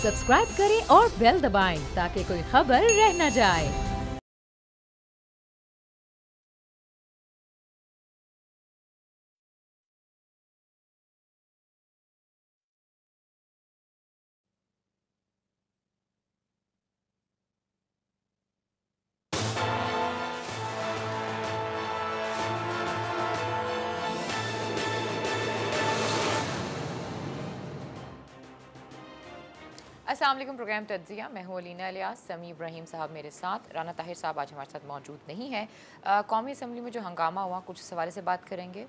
Subscribe करें और bell दबाएं ताकि कोई खबर रह न जाए। अस्सलाम वालेकुम। प्रोग्राम तज्जिया, मैं हूँ अलीना इलियास। समी इब्राहिम साहब मेरे साथ, राना ताहिर साहब आज हमारे साथ मौजूद नहीं है। कौमी असम्बली में जो हंगामा हुआ कुछ इस हवाले से बात करेंगे।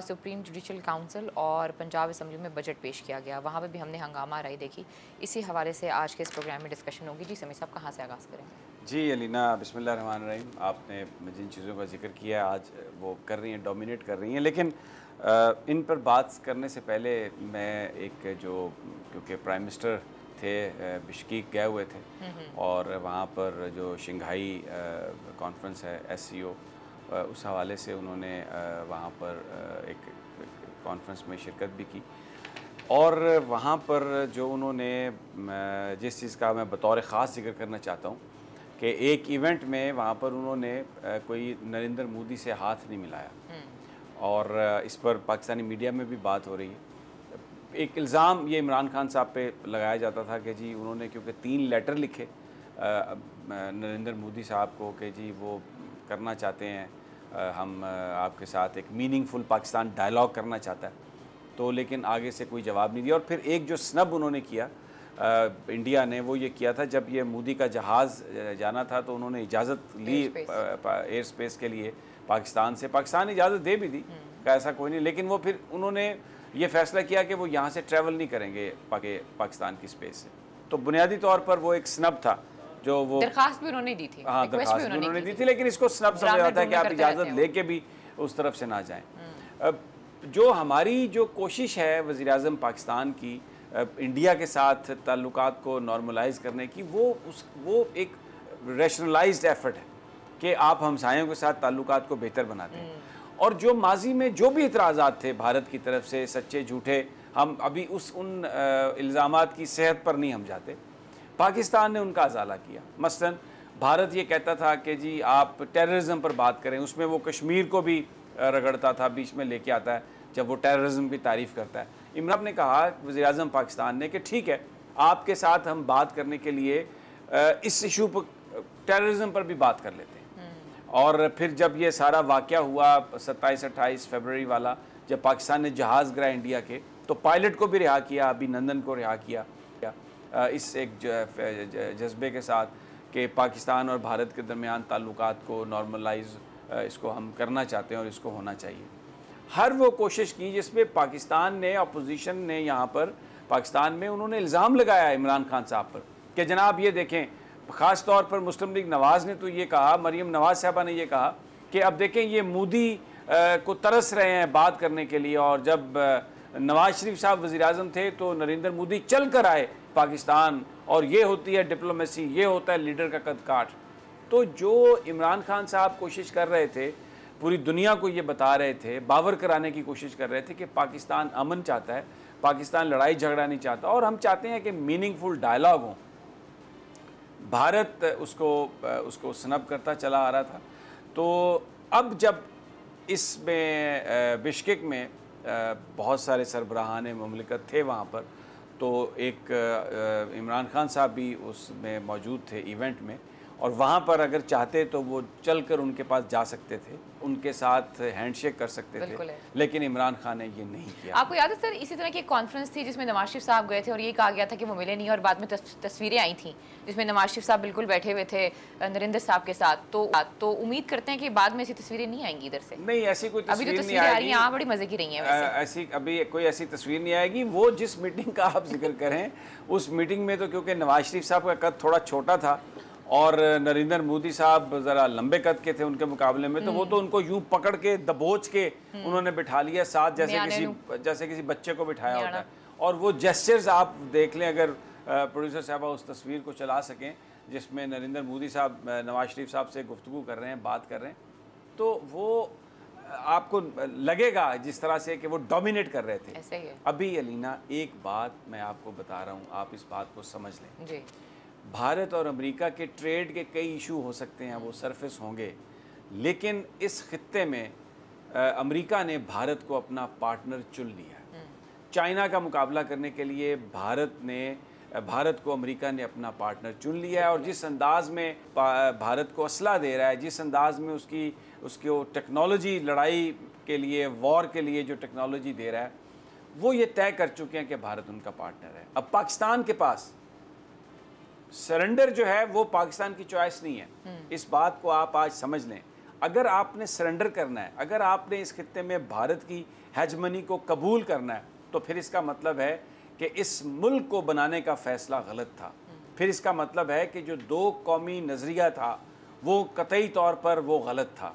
सुप्रीम जुडिशल काउंसिल और पंजाब असम्बली में बजट पेश किया गया, वहाँ पर भी हमने हंगामा राय देखी। इसी हवाले से आज के इस प्रोग्राम में डिस्कशन होगी। जी समी साहब, कहाँ से आगाज़ करेंगे? जी अलीना, बिस्मिल्लाहिर्रहमानिर्रहीम। आपने जिन चीज़ों का जिक्र किया आज वो कर रही हैं, डोमिनेट कर रही हैं, लेकिन इन पर बात करने से पहले मैं एक जो क्योंकि प्राइम मिनिस्टर थे बिश्केक गए हुए थे और वहाँ पर जो शंघाई कॉन्फ्रेंस है SCO, उस हवाले से उन्होंने वहाँ पर एक कॉन्फ्रेंस में शिरकत भी की और वहाँ पर जो उन्होंने जिस चीज़ का मैं बतौर ख़ास जिक्र करना चाहता हूँ कि एक इवेंट में वहाँ पर उन्होंने कोई नरेंद्र मोदी से हाथ नहीं मिलाया और इस पर पाकिस्तानी मीडिया में भी बात हो रही है। एक इल्ज़ाम ये इमरान खान साहब पे लगाया जाता था कि जी उन्होंने क्योंकि 3 लेटर लिखे नरेंद्र मोदी साहब को कि जी वो करना चाहते हैं, हम आपके साथ एक मीनिंगफुल पाकिस्तान डायलॉग करना चाहता है, तो लेकिन आगे से कोई जवाब नहीं दिया। और फिर एक जो स्नब उन्होंने किया इंडिया ने, वो ये किया था जब ये मोदी का जहाज़ जाना था तो उन्होंने इजाज़त ली एयर स्पेस के लिए पाकिस्तान से। पाकिस्तान इजाज़त दे भी दी का ऐसा कोई नहीं, लेकिन वो फिर उन्होंने ये फैसला किया कि वो यहाँ से ट्रैवल नहीं करेंगे पाकिस्तान की स्पेस से। तो बुनियादी तौर पर वो एक स्नब था जो वो दरखास्त भी उन्होंने दी थी। हाँ, दरखास्त भी उन्होंने दी थी, लेकिन इसको स्नब समझा जाता है कि आप इजाज़त लेके भी उस तरफ से ना जाएँ। जो हमारी जो कोशिश है वज़ीर-ए-आज़म पाकिस्तान की इंडिया के साथ ताल्लुकात को नॉर्मलाइज़ करने की, वो एक रैशनलाइज्ड एफर्ट है कि आप हमसायों के साथ ताल्लुकात को बेहतर बनाते हैं। और जो माजी में जो भी इतराज़ात थे भारत की तरफ से, सच्चे झूठे, हम अभी उन इल्ज़ामात की सेहत पर नहीं हम जाते। पाकिस्तान ने उनका अज़ाला किया। मसलन भारत ये कहता था कि जी आप टेररिज्म पर बात करें, उसमें वो कश्मीर को भी रगड़ता था, बीच में लेके आता है जब वो टेररिज्म की तारीफ़ करता है। इमरान ने कहा वज़ीर-ए-आज़म पाकिस्तान ने कि ठीक है, आपके साथ हम बात करने के लिए इस इशू पर, टेररिज्म पर भी बात कर लेते हैं। और फिर जब ये सारा वाक़या हुआ 27-28 फरवरी वाला, जब पाकिस्तान ने जहाज़ गिराए इंडिया के, तो पायलट को भी रिहा किया, अभिनंदन को रिहा किया इस एक जज्बे के साथ कि पाकिस्तान और भारत के दरमियान ताल्लुकात को नॉर्मलाइज इसको हम करना चाहते हैं और इसको होना चाहिए। हर वो कोशिश की जिसमें पाकिस्तान ने, अपोजिशन ने यहाँ पर पाकिस्तान में उन्होंने इल्ज़ाम लगाया इमरान खान साहब पर कि जनाब ये देखें, ख़ास तौर पर मुस्लिम लीग नवाज़ ने तो ये कहा, मरीम नवाज़ साहबा ने ये कहा कि अब देखें ये मोदी को तरस रहे हैं बात करने के लिए, और जब नवाज़ शरीफ साहब वज़ीर-ए-आज़म थे तो नरेंद्र मोदी चल कर आए पाकिस्तान, और ये होती है डिप्लोमेसी, ये होता है लीडर का कद काट। तो जो इमरान खान साहब कोशिश कर रहे थे, पूरी दुनिया को ये बता रहे थे, बावर कराने की कोशिश कर रहे थे कि पाकिस्तान अमन चाहता है, पाकिस्तान लड़ाई झगड़ा नहीं चाहता, और हम चाहते हैं कि मीनिंगफुल डायलॉग हो। भारत उसको स्नब करता चला आ रहा था। तो अब जब इसमें बिश्केक में बहुत सारे सरबराहान मुमलिकत थे वहाँ पर, तो एक इमरान खान साहब भी उसमें मौजूद थे इवेंट में, और वहाँ पर अगर चाहते तो वो चल कर उनके पास जा सकते थे, उनके साथ हैंडशेक कर सकते थे, लेकिन इमरान खान ने ये नहीं किया। आपको याद है सर, इसी तरह की एक कॉन्फ्रेंस थी जिसमें नवाज शरीफ साहब गए थे और ये कहा गया था कि वो मिले नहीं, और बाद में तस्वीरें आई थी जिसमें नवाज शरीफ साहब बिल्कुल बैठे हुए थे नरेंद्र साहब के साथ। तो उम्मीद करते हैं कि बाद में ऐसी तस्वीरें नहीं आएंगी इधर से। नहीं, ऐसी कोई अभी तो तस्वीरें आ रही हैं, यहाँ बड़ी मजे की रही हैं वैसे। ऐसी अभी कोई ऐसी तस्वीर नहीं आएगी। वो जिस मीटिंग का आप जिक्र करें, उस मीटिंग में तो क्योंकि नवाज शरीफ साहब का कद थोड़ा छोटा था और नरेंद्र मोदी साहब ज़रा लंबे कद के थे उनके मुकाबले में, तो वो तो उनको यूं पकड़ के दबोच के उन्होंने बिठा लिया साथ, जैसे किसी बच्चे को बिठाया होता है। और वो जेस्चर्स आप देख लें, अगर प्रोड्यूसर साहबा उस तस्वीर को चला सकें जिसमें नरेंद्र मोदी साहब नवाज शरीफ साहब से गुफ्तगू कर रहे हैं, बात कर रहे हैं, तो वो आपको लगेगा जिस तरह से कि वो डोमिनेट कर रहे थे। ऐसे ही है। अभी अलीना एक बात मैं आपको बता रहा हूँ, आप इस बात को समझ लें जी। भारत और अमेरिका के ट्रेड के कई इशू हो सकते हैं, वो सरफेस होंगे, लेकिन इस खित्ते में अमेरिका ने भारत को अपना पार्टनर चुन लिया है। चाइना का मुकाबला करने के लिए भारत को अमेरिका ने अपना पार्टनर चुन लिया है, और जिस अंदाज में भारत को असला दे रहा है, जिस अंदाज में उसको टेक्नोलॉजी लड़ाई के लिए, वॉर के लिए जो टेक्नोलॉजी दे रहा है, वो ये तय कर चुके हैं कि भारत उनका पार्टनर है। अब पाकिस्तान के पास सरेंडर जो है वो पाकिस्तान की चॉइस नहीं है। इस बात को आप आज समझ लें। अगर आपने सरेंडर करना है, अगर आपने इस खित्ते में भारत की हेजमनी को कबूल करना है, तो फिर इसका मतलब है कि इस मुल्क को बनाने का फ़ैसला गलत था। फिर इसका मतलब है कि जो दो कौमी नज़रिया था वो कतई तौर पर वो गलत था।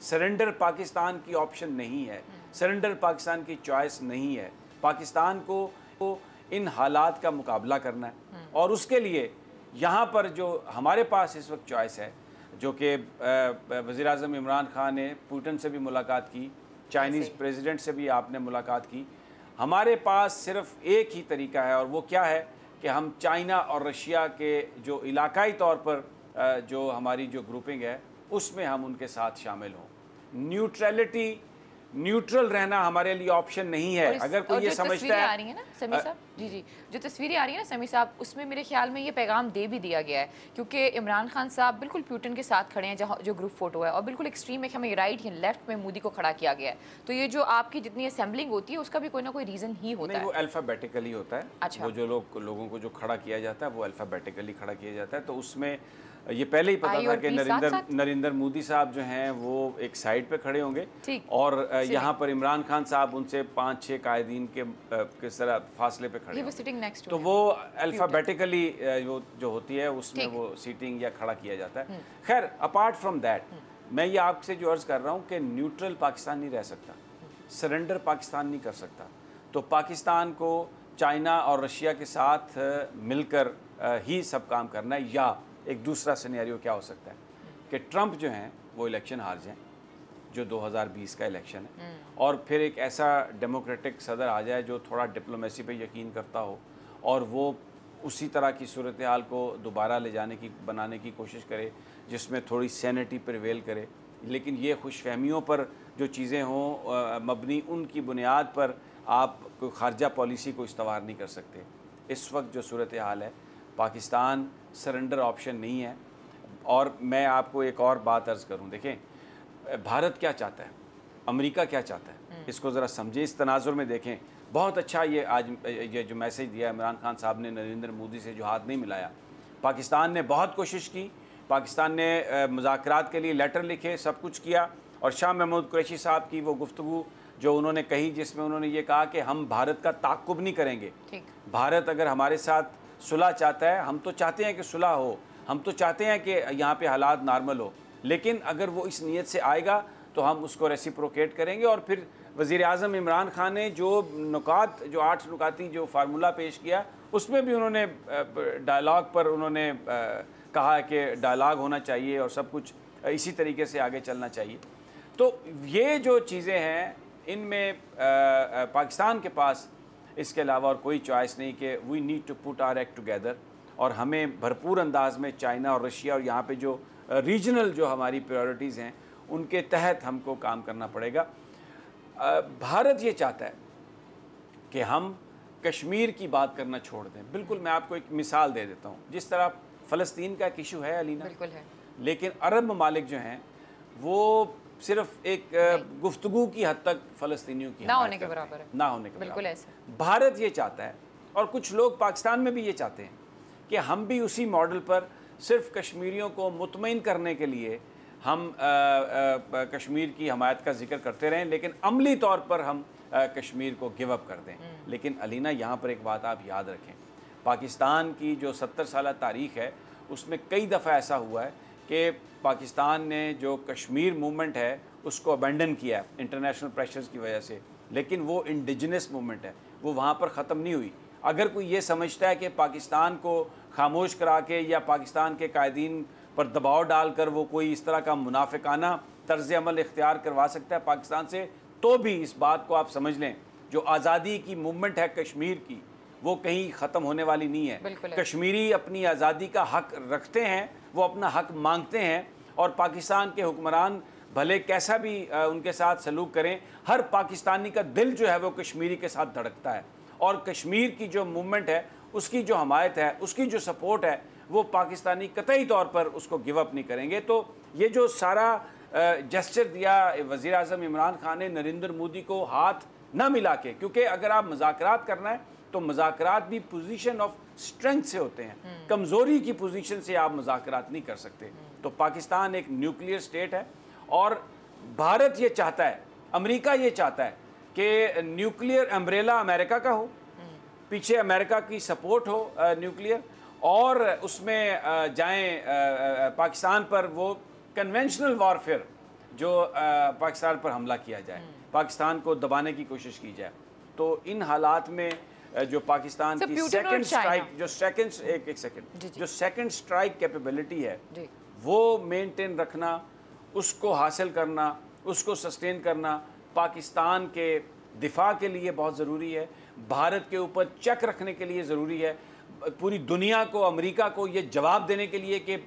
सरेंडर पाकिस्तान की ऑप्शन नहीं है, सरेंडर पाकिस्तान की चॉइस नहीं है। पाकिस्तान को इन हालात का मुकाबला करना है, और उसके लिए यहाँ पर जो हमारे पास इस वक्त चॉइस है, जो कि वज़ीर-ए-आज़म इमरान खान ने पुतिन से भी मुलाकात की, चाइनीज़ प्रेसिडेंट से भी आपने मुलाकात की, हमारे पास सिर्फ एक ही तरीका है, और वो क्या है कि हम चाइना और रशिया के जो इलाकाई तौर पर जो हमारी जो ग्रुपिंग है उसमें हम उनके साथ शामिल हों। न्यूट्रल रहना हमारे लिए ऑप्शन नहीं है। अगर कोई ये समझता है, आ रही है ना समी साहब, जी, जो तस्वीरें आ रही है ना समी साहब, उसमें मेरे ख्याल में ये पैगाम दे भी दिया गया है, क्योंकि इमरान खान साहब बिल्कुल पुतिन के साथ खड़े हैं, जहाँ जो ग्रुप फोटो है, और बिल्कुल एक्सट्रीम एक हमें राइट या लेफ्ट में मोदी को खड़ा किया गया है। तो ये जो आपकी जितनी असेंबलिंग होती है उसका भी कोई ना कोई रीज़न ही होता है। वो अल्फ़ाबेटिकली होता है। अच्छा। वो जो लोगों को जो खड़ा किया जाता है वो अल्फ़ाबेटिकली खड़ा किया जाता है। तो उसमें ये पहले ही पता था कि नरेंद्र मोदी साहब जो हैं वो एक साइड पे खड़े होंगे, और यहाँ पर इमरान खान साहब उनसे 5-6 कायदीन के किस तरह फासले पे खड़े होंगे। तो वो अल्फ़ाबेटिकली जो होती है उसमें वो सीटिंग या खड़ा किया जाता है। खैर, अपार्ट फ्रॉम दैट, मैं ये आपसे जो अर्ज़ कर रहा हूँ कि न्यूट्रल पाकिस्तान नहीं रह सकता, सरेंडर पाकिस्तान नहीं कर सकता। तो पाकिस्तान को चाइना और रशिया के साथ मिलकर ही सब काम करना है, या एक दूसरा सिनेरियो क्या हो सकता है कि ट्रंप जो हैं वो इलेक्शन हार जाएं, जो 2020 का इलेक्शन है, और फिर एक ऐसा डेमोक्रेटिक सदर आ जाए जो थोड़ा डिप्लोमेसी पे यकीन करता हो, और वो उसी तरह की सूरत हाल को दोबारा बनाने की कोशिश करे जिसमें थोड़ी सैनिटी प्रिवेल करे। लेकिन ये खुशफहमियों पर जो चीज़ें हों मबनी, उनकी बुनियाद पर आप कोई खारजा पॉलिसी को इस्तेमाल नहीं कर सकते। इस वक्त जो सूरत हाल है, पाकिस्तान सरेंडर ऑप्शन नहीं है। और मैं आपको एक और बात अर्ज़ करूं, देखें भारत क्या चाहता है, अमेरिका क्या चाहता है, इसको ज़रा समझें, इस तनाजुर में देखें। बहुत अच्छा ये जो मैसेज दिया इमरान खान साहब ने नरेंद्र मोदी से, जो हाथ नहीं मिलाया। पाकिस्तान ने बहुत कोशिश की, पाकिस्तान ने मुज़ाकरात के लिए लेटर लिखे, सब कुछ किया, और शाह महमूद कुरैशी साहब की वो गुफ्तगू जो उन्होंने कही, जिसमें उन्होंने ये कहा कि हम भारत का ताक़ुब नहीं करेंगे। भारत अगर हमारे साथ सुलह चाहता है, हम तो चाहते हैं कि सुलह हो, हम तो चाहते हैं कि यहाँ पे हालात नॉर्मल हो, लेकिन अगर वो इस नीयत से आएगा तो हम उसको रेसिप्रोकेट करेंगे। और फिर वज़ीर-ए-आज़म इमरान खान ने जो 8 नुकाती जो फार्मूला पेश किया, उसमें भी उन्होंने डायलॉग पर उन्होंने कहा कि डायलॉग होना चाहिए और सब कुछ इसी तरीके से आगे चलना चाहिए। तो ये जो चीज़ें हैं, इनमें पाकिस्तान के पास इसके अलावा और कोई चॉइस नहीं कि we need to put our act together, और हमें भरपूर अंदाज में चाइना और रशिया और यहाँ पे जो रीजनल जो हमारी प्रायोरिटीज़ हैं उनके तहत हमको काम करना पड़ेगा। भारत ये चाहता है कि हम कश्मीर की बात करना छोड़ दें। बिल्कुल, मैं आपको एक मिसाल दे देता हूँ। जिस तरह फ़लस्तीन का एक इशू है अलीना, बिल्कुल है, लेकिन अरब ममालिक जो हैं वो सिर्फ एक गुफ्तगू की हद तक फ़लस्तीनियों की ना होने के बराबर है, ना होने के बिल्कुल बराबर। ऐसा भारत ये चाहता है, और कुछ लोग पाकिस्तान में भी ये चाहते हैं कि हम भी उसी मॉडल पर सिर्फ कश्मीरियों को मुतमईन करने के लिए हम कश्मीर की हमायत का जिक्र करते रहें, लेकिन अमली तौर पर हम कश्मीर को गिव अप कर दें। लेकिन अलीना, यहाँ पर एक बात आप याद रखें, पाकिस्तान की जो 70 साल तारीख़ है उसमें कई दफ़ा ऐसा हुआ है कि पाकिस्तान ने जो कश्मीर मूवमेंट है उसको अबेंडन किया है इंटरनेशनल प्रेशर्स की वजह से, लेकिन वो इंडिजिनस मूवमेंट है, वो वहाँ पर ख़त्म नहीं हुई। अगर कोई ये समझता है कि पाकिस्तान को खामोश करा के या पाकिस्तान के कायदीन पर दबाव डालकर वो कोई इस तरह का मुनाफिकाना तर्ज अमल इख्तियार करवा सकता है पाकिस्तान से, तो भी इस बात को आप समझ लें, जो आज़ादी की मूवमेंट है कश्मीर की, वो कहीं ख़त्म होने वाली नहीं है। कश्मीरी अपनी आज़ादी का हक रखते हैं, वो अपना हक मांगते हैं, और पाकिस्तान के हुक्मरान भले कैसा भी उनके साथ सलूक करें, हर पाकिस्तानी का दिल जो है वो कश्मीरी के साथ धड़कता है, और कश्मीर की जो मूवमेंट है, उसकी जो हमायत है, उसकी जो सपोर्ट है, वो पाकिस्तानी कतई तौर पर उसको गिव अप नहीं करेंगे। तो ये जो सारा जेस्चर दिया वज़ीर आज़म इमरान खान ने नरेंद्र मोदी को हाथ ना मिला के, क्योंकि अगर आप मुज़ाकरात करना है तो मुज़ाकरात भी पोजीशन ऑफ स्ट्रेंथ से होते हैं, कमज़ोरी की पोजीशन से आप मुज़ाकरात नहीं कर सकते। तो पाकिस्तान एक न्यूक्लियर स्टेट है, और भारत ये चाहता है, अमेरिका ये चाहता है कि न्यूक्लियर अम्ब्रेला अमेरिका का हो, पीछे अमेरिका की सपोर्ट हो न्यूक्लियर, और उसमें जाएं पाकिस्तान पर वो कन्वेंशनल वॉरफेयर जो पाकिस्तान पर हमला किया जाए, पाकिस्तान को दबाने की कोशिश की जाए। तो इन हालात में जो पाकिस्तान की सेकंड स्ट्राइक, जो सेकंड स्ट्राइक कैपेबिलिटी है, वो मेंटेन रखना, उसको हासिल करना, उसको सस्टेन करना पाकिस्तान के दिफा के लिए बहुत ज़रूरी है, भारत के ऊपर चेक रखने के लिए ज़रूरी है, पूरी दुनिया को, अमेरिका को ये जवाब देने के लिए कि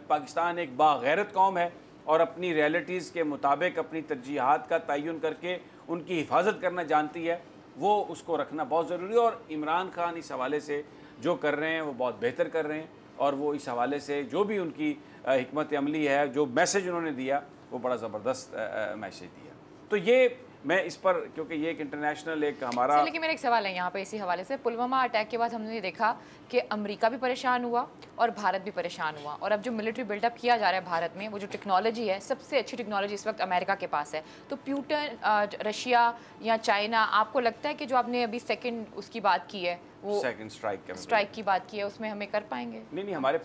पाकिस्तान एक बागैरत कौम है और अपनी रियलिटीज़ के मुताबिक अपनी तरजीहात का तयन करके उनकी हिफाजत करना जानती है, वो उसको रखना बहुत ज़रूरी है। और इमरान खान इस हवाले से जो कर रहे हैं वो बहुत बेहतर कर रहे हैं, और वो इस हवाले से जो भी उनकी हिकमत अमली है, जो मैसेज उन्होंने दिया, वो बड़ा ज़बरदस्त मैसेज दिया। तो ये मैं इस पर, क्योंकि ये एक इंटरनेशनल एक हमारा, लेकिन मेरा एक सवाल है यहाँ पे इसी हवाले से, पुलवामा अटैक के बाद हमने देखा कि अमेरिका भी परेशान हुआ और भारत भी परेशान हुआ, और अब जो मिलिट्री बिल्डअप किया जा रहा है भारत में, वो जो टेक्नोलॉजी है, सबसे अच्छी टेक्नोलॉजी इस वक्त अमेरिका के पास है। तो प्यूटन, रशिया या चाइना, आपको लगता है कि जो आपने अभी सेकेंड उसकी बात की है, वो सेकंड स्ट्राइक की बात की है, उसमें हमें कर पाएंगे? नहीं, हमारे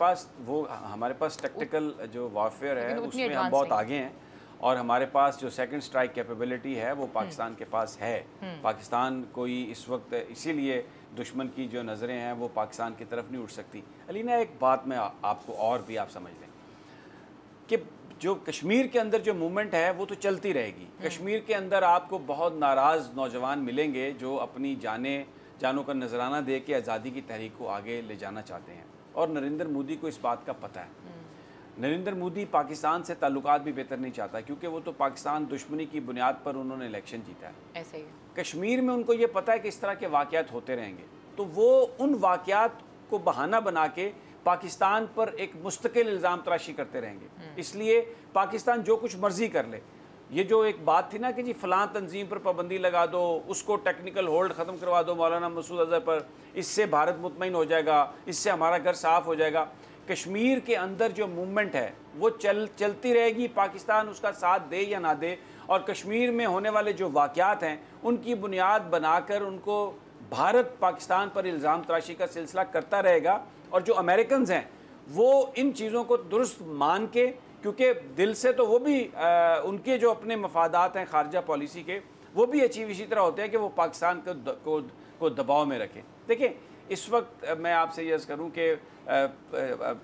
पास टेक्निकल जो वॉरफेयर है उसमें हम बहुत आगे हैं, और हमारे पास जो सेकंड स्ट्राइक कैपेबिलिटी है वो पाकिस्तान के पास है। पाकिस्तान कोई इस वक्त, इसीलिए दुश्मन की जो नज़रें हैं वो पाकिस्तान की तरफ नहीं उठ सकती। अलीना, एक बात मैं आपको और भी आप समझ लें कि जो कश्मीर के अंदर जो मूवमेंट है वो तो चलती रहेगी। कश्मीर के अंदर आपको बहुत नाराज़ नौजवान मिलेंगे जो अपनी जानों का नजराना दे के आज़ादी की तहरीक को आगे ले जाना चाहते हैं, और नरेंद्र मोदी को इस बात का पता है। नरेंद्र मोदी पाकिस्तान से ताल्लुकात भी बेहतर नहीं चाहता, क्योंकि वो तो पाकिस्तान दुश्मनी की बुनियाद पर उन्होंने इलेक्शन जीता है। ऐसे ही कश्मीर में उनको ये पता है कि इस तरह के वाक़यात होते रहेंगे, तो वो उन वाक़यात को बहाना बना के पाकिस्तान पर एक मुस्तकिल इल्ज़ाम तराशी करते रहेंगे। इसलिए पाकिस्तान जो कुछ मर्जी कर ले, ये जो एक बात थी ना कि जी फ़लाँ तंजीम पर पाबंदी लगा दो, उसको टेक्निकल होल्ड ख़त्म करवा दो मौलाना मसूद अज़हर पर, इससे भारत मुतमईन हो जाएगा, इससे हमारा घर साफ़ हो जाएगा। कश्मीर के अंदर जो मूवमेंट है वो चलती रहेगी, पाकिस्तान उसका साथ दे या ना दे, और कश्मीर में होने वाले जो वाक़यात हैं उनकी बुनियाद बनाकर उनको भारत पाकिस्तान पर इल्ज़ाम तराशी का सिलसिला करता रहेगा। और जो अमेरिकन्स हैं वो इन चीज़ों को दुरुस्त मान के, क्योंकि दिल से तो वो भी उनके जो अपने मफादात हैं खारजा पॉलिसी के, वो भी अचीव इसी तरह होते हैं कि वो पाकिस्तान को दबाव में रखें। देखिए, इस वक्त मैं आपसे ये अर्ज़ करूँ कि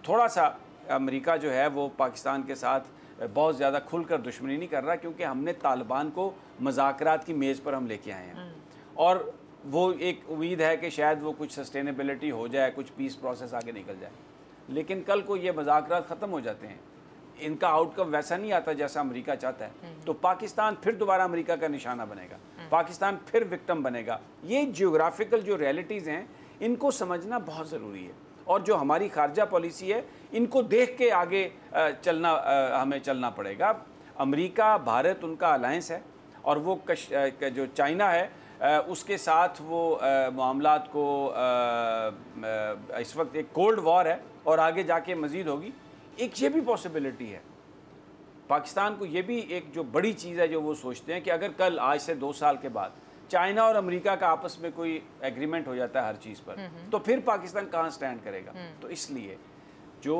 थोड़ा सा अमेरिका जो है वो पाकिस्तान के साथ बहुत ज़्यादा खुलकर दुश्मनी नहीं कर रहा, क्योंकि हमने तालिबान को मुज़ाकरात की मेज़ पर हम लेके आए हैं, और वो एक उम्मीद है कि शायद वो कुछ सस्टेनेबिलिटी हो जाए, कुछ पीस प्रोसेस आगे निकल जाए। लेकिन कल को ये मुज़ाकरात ख़त्म हो जाते हैं, इनका आउटकम वैसा नहीं आता जैसा अमेरिका चाहता है, तो पाकिस्तान फिर दोबारा अमेरिका का निशाना बनेगा, पाकिस्तान फिर विक्टिम बनेगा। ये जियोग्राफिकल जो रियलिटीज़ हैं इनको समझना बहुत ज़रूरी है, और जो हमारी खारजा पॉलिसी है इनको देख के आगे हमें चलना पड़ेगा। अमेरिका भारत उनका अलायंस है, और वो जो चाइना है उसके साथ वो मामलात को इस वक्त एक कोल्ड वॉर है, और आगे जाके मज़ीद होगी। एक ये भी पॉसिबिलिटी है, पाकिस्तान को ये भी एक जो बड़ी चीज़ है जो वो सोचते हैं कि अगर कल आज से 2 साल के बाद चाइना और अमेरिका का आपस में कोई एग्रीमेंट हो जाता है हर चीज़ पर, तो फिर पाकिस्तान कहाँ स्टैंड करेगा। तो इसलिए जो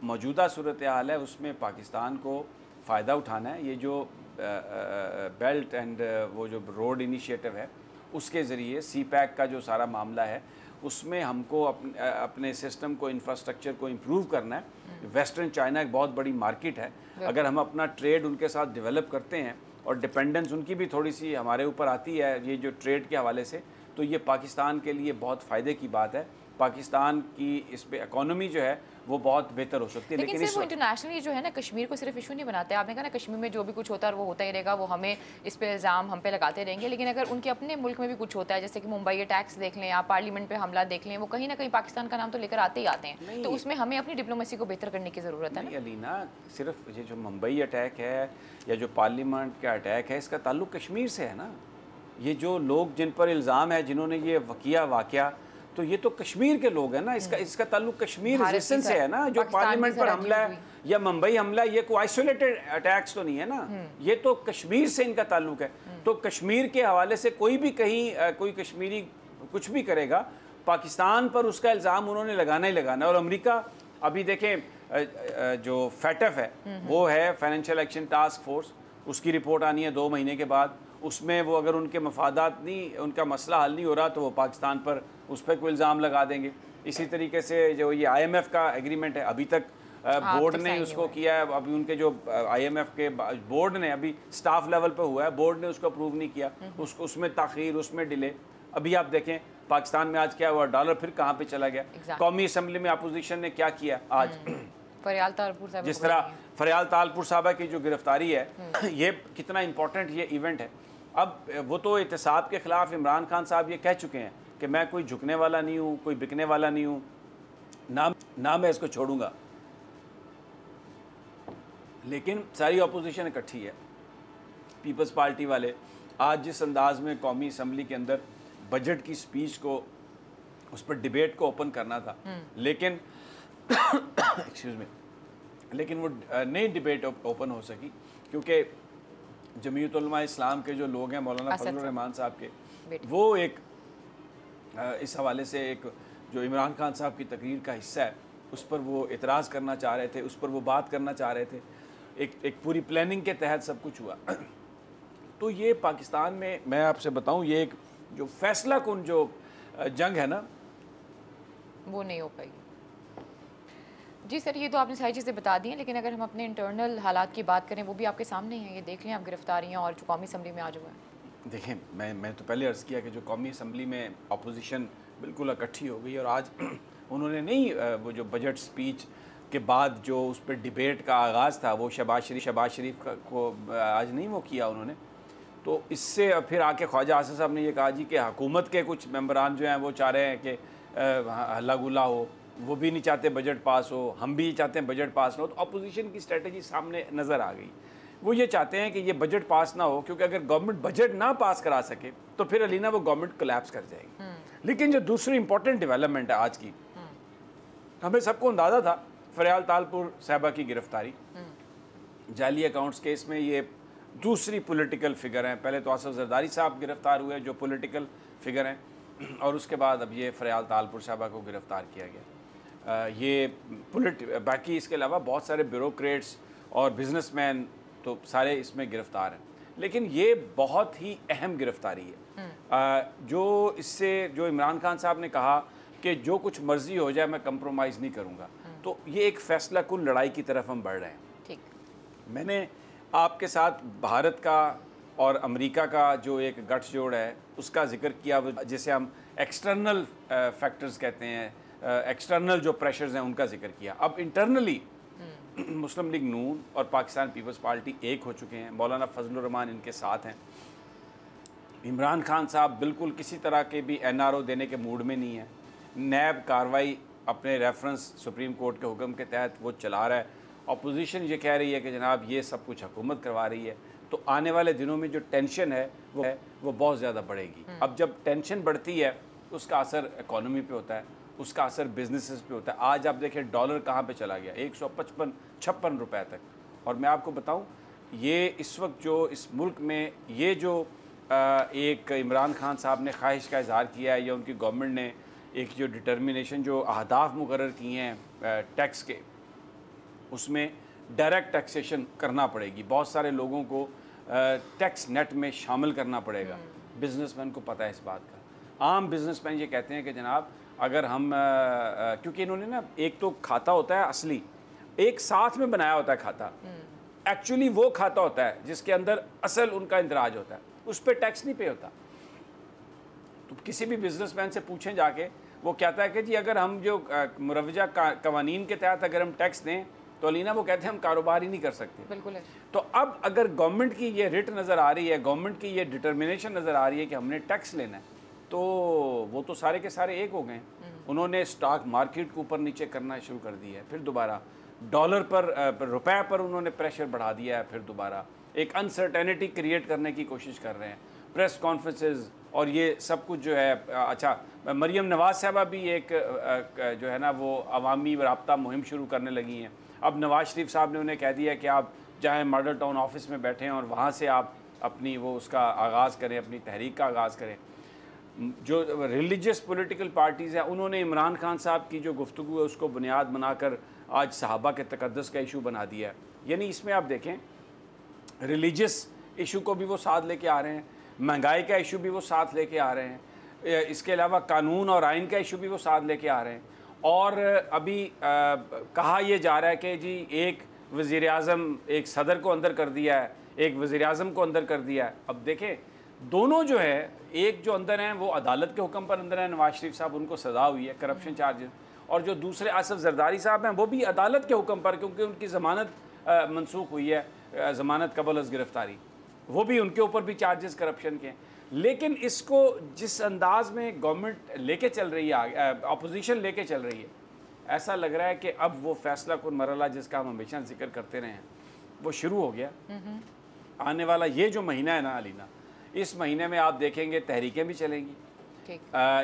मौजूदा सूरत हाल है उसमें पाकिस्तान को फ़ायदा उठाना है। ये जो बेल्ट एंड वो जो रोड इनिशिएटिव है उसके ज़रिए CPEC का जो सारा मामला है उसमें हमको अपने सिस्टम को, इंफ्रास्ट्रक्चर को इम्प्रूव करना है। वेस्टर्न चाइना एक बहुत बड़ी मार्केट है, अगर हम अपना ट्रेड उनके साथ डेवलप करते हैं और डिपेंडेंस उनकी भी थोड़ी सी हमारे ऊपर आती है ये जो ट्रेड के हवाले से, तो ये पाकिस्तान के लिए बहुत फ़ायदे की बात है। पाकिस्तान की इस पे इकोनॉमी जो है वो बहुत बेहतर हो सकती है। लेकिन सिर्फ वो इंटरनेशनली जो है ना कश्मीर को सिर्फ इशू नहीं बनाते। आपने कहा ना कश्मीर में जो भी कुछ होता है वो होता ही रहेगा, वो हमें इस पे इल्ज़ाम हम पे लगाते रहेंगे। लेकिन अगर उनके अपने मुल्क में भी कुछ होता है, जैसे कि मुंबई अटैक्स देख लें, आप पार्लियामेंट पे हमला देख लें, वो कहीं ना कहीं पाकिस्तान का नाम तो लेकर आते ही आते हैं। तो उसमें हमें अपनी डिप्लोमेसी को बेहतर करने की ज़रूरत है। अलीना, सिर्फ ये जो मुंबई अटैक है या जो पार्लियामेंट का अटैक है, इसका ताल्लुक कश्मीर से है ना। ये जो लोग जिन पर इल्ज़ाम है, जिन्होंने ये वाक़या, तो ये तो कश्मीर के लोग हैं ना। इसका ताल्लुक कश्मीर रेजिस्टेंस से है ना। जो पार्लियामेंट पर हमला है या मुंबई हमला, ये कोई आइसोलेटेड अटैक्स तो नहीं है ना, ये तो कश्मीर से इनका ताल्लुक है। तो कश्मीर के हवाले से कोई भी कहीं कोई कश्मीरी कुछ भी करेगा, पाकिस्तान पर उसका इल्ज़ाम उन्होंने लगाना ही लगाना है। और अमेरिका, अभी देखें जो फैटफ है वो है फाइनेंशियल एक्शन टास्क फोर्स, उसकी रिपोर्ट आनी है 2 महीने के बाद। उसमें वो अगर उनके मफादात नहीं, उनका मसला हल नहीं हो रहा, तो वो पाकिस्तान पर उस पर कोई इल्ज़ाम लगा देंगे। इसी तरीके से जो ये IMF का एग्रीमेंट है, अभी तक बोर्ड ने उसको किया है। अभी उनके जो IMF के बोर्ड ने, अभी स्टाफ लेवल पे हुआ है, बोर्ड ने उसको अप्रूव नहीं किया, उसको उसमें ताख़ीर, उसमें डिले। अभी आप देखें पाकिस्तान में आज क्या हुआ, डॉलर फिर कहाँ पे चला गया। कौमी असम्बली में अपोजिशन ने क्या किया आज, फरियाल तालपुर साहब, जिस तरह फरियाल तालपुर साहबा की जो गिरफ्तारी है, ये कितना इंपॉर्टेंट ये इवेंट है। अब वो तो एहतसाब के ख़िलाफ़ इमरान खान साहब ये कह चुके हैं कि मैं कोई झुकने वाला नहीं हूँ, कोई बिकने वाला नहीं हूँ, ना मैं इसको छोड़ूंगा। लेकिन सारी अपोजिशन इकट्ठी है। पीपल्स पार्टी वाले आज जिस अंदाज में कौमी असम्बली के अंदर बजट की स्पीच को, उस पर डिबेट को ओपन करना था, लेकिन एक्सक्यूज़ मी, लेकिन वो नई डिबेट ओपन हो सकी क्योंकि जमीयत उलमा इस्लाम के जो लोग हैं, मौलाना फजलुर रहमान साहब के, वो एक इस हवाले से एक जो इमरान खान साहब की तकरीर का हिस्सा है, उस पर वो इतराज़ करना चाह रहे थे, उस पर वो बात करना चाह रहे थे। एक पूरी प्लानिंग के तहत सब कुछ हुआ। तो ये पाकिस्तान में, मैं आपसे बताऊं, ये एक जो फैसला कुन जो जंग है ना, वो नहीं हो पाएगी। जी सर, ये तो आपने सारी चीज़ें बता दी हैं, लेकिन अगर हम अपने इंटरनल हालात की बात करें, वो भी आपके सामने हैं। ये देख लें आप, गिरफ्तारियाँ और जो कौमी असम्बली में आज हुआ है। देखें, मैं तो पहले अर्ज़ किया कि जो कौमी असम्बली में अपोजिशन बिल्कुल इकट्ठी हो गई, और आज उन्होंने नहीं, वो जो बजट स्पीच के बाद जो उस पर डिबेट का आगाज़ था, वो शहबाज शरीफ को आज नहीं वो किया उन्होंने। तो इससे फिर आके ख्वाजा आसिफ साहब ने ये कहा जी कि हुकूमत के कुछ मेंबरान जो हैं वो चाह रहे हैं कि हल्ला गुल्ला हो, वो भी नहीं चाहते बजट पास हो, हम भी चाहते हैं बजट पास ना हो। तो अपोजिशन की स्ट्रेटजी सामने नज़र आ गई। वो ये चाहते हैं कि ये बजट पास ना हो, क्योंकि अगर गवर्नमेंट बजट ना पास करा सके तो फिर अलीना वो गवर्नमेंट कोलैप्स कर जाएगी। लेकिन जो दूसरी इंपॉर्टेंट डेवलपमेंट है आज की, हमें सबको अंदाज़ा था फरियाल तालपुर साहबा की गिरफ्तारी, जाली अकाउंट्स केस में ये दूसरी पॉलिटिकल फिगर हैं। पहले तो आसिफ जरदारी साहब गिरफ्तार हुए जो पॉलिटिकल फिगर हैं, और उसके बाद अब ये फरियाल तालपुर साहबा को गिरफ़्तार किया गया। ये बाकी इसके अलावा बहुत सारे ब्यूरोक्रेट्स और बिजनेसमैन तो सारे इसमें गिरफ़्तार हैं। लेकिन ये बहुत ही अहम गिरफ्तारी है। जो इससे जो इमरान खान साहब ने कहा कि जो कुछ मर्ज़ी हो जाए मैं कंप्रोमाइज़ नहीं करूँगा, तो ये एक फ़ैसला कुल लड़ाई की तरफ हम बढ़ रहे हैं। ठीक, मैंने आपके साथ भारत का और अमेरिका का जो एक गठजोड़ है उसका जिक्र किया, जिसे हम एक्सटर्नल फैक्टर्स कहते हैं, एक्सटर्नल जो प्रेशर्स हैं उनका जिक्र किया। अब इंटरनली मुस्लिम लीग नून और पाकिस्तान पीपल्स पार्टी एक हो चुके हैं। मौलाना फजलुर रहमान इनके साथ हैं। इमरान खान साहब बिल्कुल किसी तरह के भी NRO देने के मूड में नहीं है। नैब कार्रवाई अपने रेफरेंस सुप्रीम कोर्ट के हुक्म के तहत वो चला रहा है। अपोजिशन ये कह रही है कि जनाब ये सब कुछ हुकूमत करवा रही है। तो आने वाले दिनों में जो टेंशन है वो बहुत ज़्यादा बढ़ेगी। अब जब टेंशन बढ़ती है उसका असर इकॉनमी पे होता है, उसका असर बिजनेसेस पे होता है। आज आप देखें डॉलर कहाँ पे चला गया, 155-56 रुपए तक। और मैं आपको बताऊं, ये इस वक्त जो इस मुल्क में ये जो एक इमरान खान साहब ने ख्वाहिश का इजहार किया है, या उनकी गवर्नमेंट ने एक जो डिटर्मिनेशन जो अहदाफ मुकर्रर किए हैं टैक्स के, उसमें डायरेक्ट टैक्सेशन करना पड़ेगी। बहुत सारे लोगों को टैक्स नेट में शामिल करना पड़ेगा। बिजनेसमैन को पता है इस बात का। आम बिजनेसमैन ये कहते हैं कि जनाब अगर हम क्योंकि इन्होंने ना एक तो खाता होता है असली, एक साथ में बनाया होता है खाता, एक्चुअली वो खाता होता है जिसके अंदर असल उनका इंदराज होता है, उस पर टैक्स नहीं पे होता। तो किसी भी बिजनेसमैन से पूछें जाके, वो कहता है कि जी अगर हम जो मुरवजा कवानीन के तहत अगर हम टैक्स दें तो अलीना वो कहते हैं हम कारोबार ही नहीं कर सकते। बिल्कुल है। तो अब अगर गवर्नमेंट की ये रिट नज़र आ रही है, गवर्नमेंट की ये डिटर्मिनेशन नज़र आ रही है कि हमने टैक्स लेना है, तो वो तो सारे के सारे एक हो गए। उन्होंने स्टॉक मार्केट को ऊपर नीचे करना शुरू कर दिया है, फिर दोबारा डॉलर पर रुपए पर उन्होंने प्रेशर बढ़ा दिया है, फिर दोबारा एक अनसर्टेनिटी क्रिएट करने की कोशिश कर रहे हैं। प्रेस कॉन्फ्रेंसेस और ये सब कुछ जो है, अच्छा मरियम नवाज़ साहबा भी एक जो है ना वो अवामी राब्ता मुहिम शुरू करने लगी हैं। अब नवाज शरीफ साहब ने उन्हें कह दिया कि आप चाहे मॉडल टाउन ऑफिस में बैठें और वहाँ से आप अपनी वो उसका आगाज़ करें, अपनी तहरीक का आगाज़ करें। जो रिलीजियस पॉलिटिकल पार्टीज़ हैं उन्होंने इमरान खान साहब की जो गुफ्तगू है उसको बुनियाद बनाकर आज सहाबा के तकद्दुस का इशू बना दिया है। यानी इसमें आप देखें रिलीजियस इशू को भी वो साथ लेके आ रहे हैं, महंगाई का इशू भी वो साथ लेके आ रहे हैं, इसके अलावा कानून और आइन का इशू भी वो साथ लेके आ रहे हैं। और अभी कहा यह जा रहा है कि जी एक वज़ीर-ए-आज़म एक सदर को अंदर कर दिया है, एक वज़ीर-ए-आज़म को अंदर कर दिया है। अब देखें दोनों जो है, एक जो अंदर हैं वो अदालत के हुक्म पर अंदर है, नवाज शरीफ साहब उनको सज़ा हुई है करप्शन चार्जेस, और जो दूसरे आसिफ जरदारी साहब हैं वो भी अदालत के हुक्म पर, क्योंकि उनकी ज़मानत मनसूख हुई है, ज़मानत कबल अज़ गिरफ़्तारी, वो भी उनके ऊपर भी चार्जेस करप्शन के हैं। लेकिन इसको जिस अंदाज में गवर्नमेंट लेके चल रही है, अपोजिशन लेके चल रही है, ऐसा लग रहा है कि अब वो फैसला कुन मरला जिसका हम हमेशा जिक्र करते रहे हैं वो शुरू हो गया। आने वाला ये जो महीना है ना अलीना, इस महीने में आप देखेंगे तहरीकें भी चलेंगी,